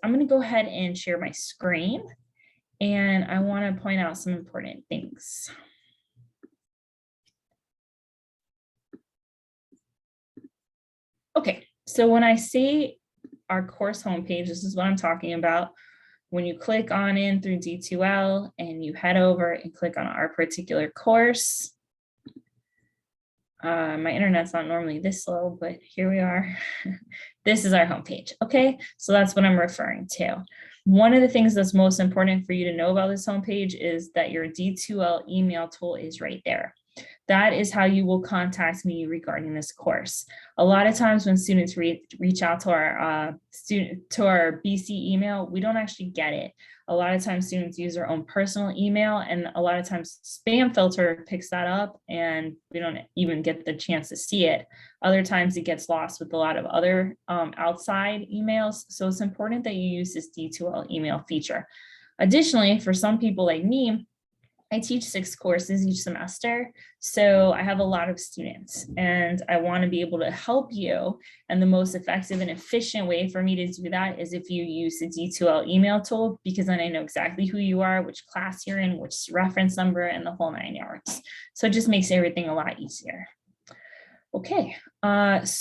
I'm going to go ahead and share my screen, and I want to point out some important things. Okay, so when I say our course homepage, this is what I'm talking about. When you click on in through D2L and you head over and click on our particular course, my internet's not normally this slow, but here we are. This is our homepage. Okay, so that's what I'm referring to. One of the things that's most important for you to know about this homepage is that your D2L email tool is right there. That is how you will contact me regarding this course. A lot of times when students reach out to our BC email, we don't actually get it. A lot of times students use their own personal email, and a lot of times spam filter picks that up and we don't even get the chance to see it. Other times it gets lost with a lot of other outside emails. So it's important that you use this D2L email feature. Additionally, for some people like me, I teach 6 courses each semester, so I have a lot of students and I want to be able to help you. And the most effective and efficient way for me to do that is if you use the D2L email tool, because then I know exactly who you are, which class you're in, which reference number, and the whole 9 yards. So it just makes everything a lot easier. Okay.